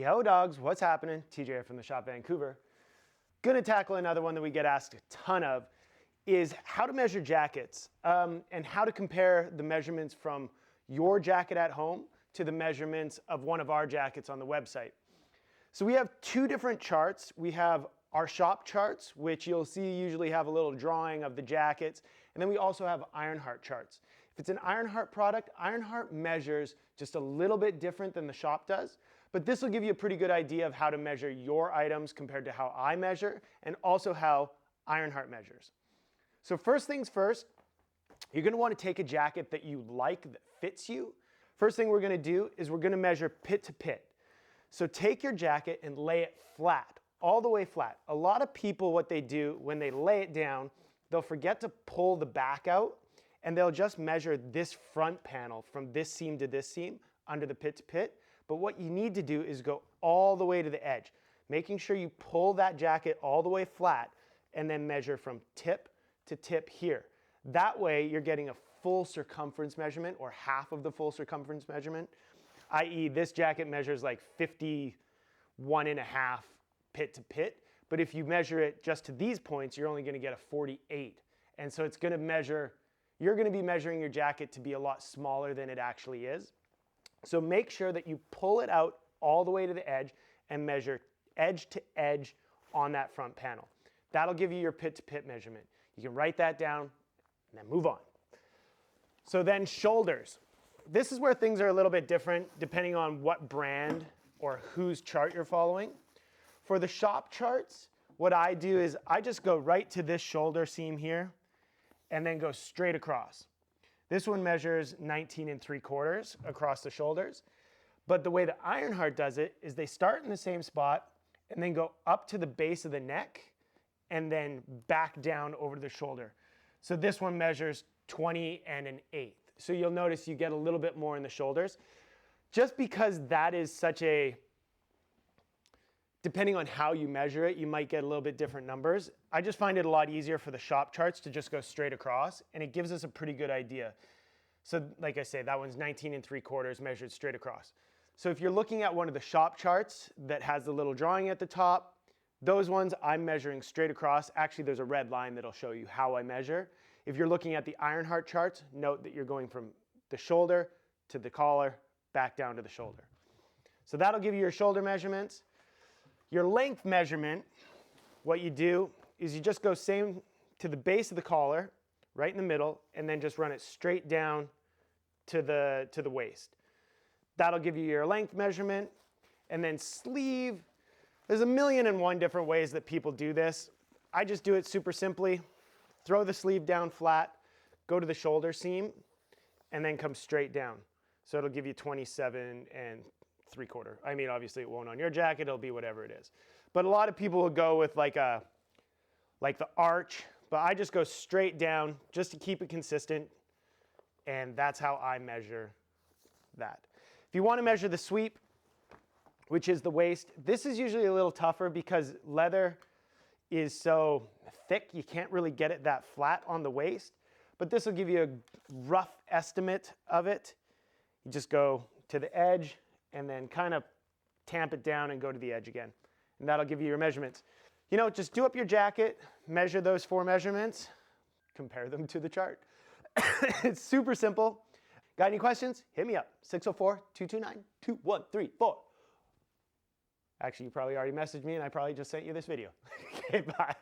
Yo dogs, what's happening? TJ from the Shop Vancouver. Gonna tackle another one that we get asked a ton of, is how to measure jackets and how to compare the measurements from your jacket at home to the measurements of one of our jackets on the website. So we have two different charts. We have our shop charts, which you'll see usually have a little drawing of the jackets, and then we also have Ironheart charts. If it's an Ironheart product, Ironheart measures just a little bit different than the shop does, but this will give you a pretty good idea of how to measure your items compared to how I measure, and also how Ironheart measures. So first things first, you're gonna wanna take a jacket that you like, that fits you. First thing we're gonna do is we're gonna measure pit to pit. So take your jacket and lay it flat, all the way flat. A lot of people, what they do when they lay it down, they'll forget to pull the back out and they'll just measure this front panel from this seam to this seam under the pit to pit. But what you need to do is go all the way to the edge, making sure you pull that jacket all the way flat and then measure from tip to tip here. That way you're getting a full circumference measurement or half of the full circumference measurement, i.e. this jacket measures like 51.5 pit to pit, but if you measure it just to these points, you're only gonna get a 48. And so it's gonna measure, you're gonna be measuring your jacket to be a lot smaller than it actually is. So make sure that you pull it out all the way to the edge and measure edge to edge on that front panel. That'll give you your pit to pit measurement. You can write that down and then move on. So then shoulders. This is where things are a little bit different depending on what brand or whose chart you're following. For the shop charts, what I do is I just go right to this shoulder seam here and then go straight across. This one measures 19.75 across the shoulders. But the way that Ironheart does it is they start in the same spot and then go up to the base of the neck and then back down over to the shoulder. So this one measures 20.125. So you'll notice you get a little bit more in the shoulders. Just because that is such a, depending on how you measure it, you might get a little bit different numbers. I just find it a lot easier for the shop charts to just go straight across, and it gives us a pretty good idea. So like I say, that one's 19.75 measured straight across. So if you're looking at one of the shop charts that has the little drawing at the top, those ones I'm measuring straight across. Actually, there's a red line that'll show you how I measure. If you're looking at the Ironheart charts, note that you're going from the shoulder to the collar, back down to the shoulder. So that'll give you your shoulder measurements. Your length measurement, what you do is you just go same to the base of the collar, right in the middle, and then just run it straight down to the waist. That'll give you your length measurement. And then sleeve, there's 1,000,001 different ways that people do this. I just do it super simply. Throw the sleeve down flat, go to the shoulder seam, and then come straight down. So it'll give you 27.75. I mean, obviously it won't on your jacket, it'll be whatever it is. But a lot of people will go with like the arch, but I just go straight down just to keep it consistent, and that's how I measure that. If you want to measure the sweep, which is the waist, this is usually a little tougher because leather is so thick, you can't really get it that flat on the waist, but this will give you a rough estimate of it. You just go to the edge and then kind of tamp it down and go to the edge again. And that'll give you your measurements. You know, just do up your jacket, measure those 4 measurements, compare them to the chart. It's super simple. Got any questions? Hit me up, 604-229-2134. Actually, you probably already messaged me and I probably just sent you this video. Okay, bye.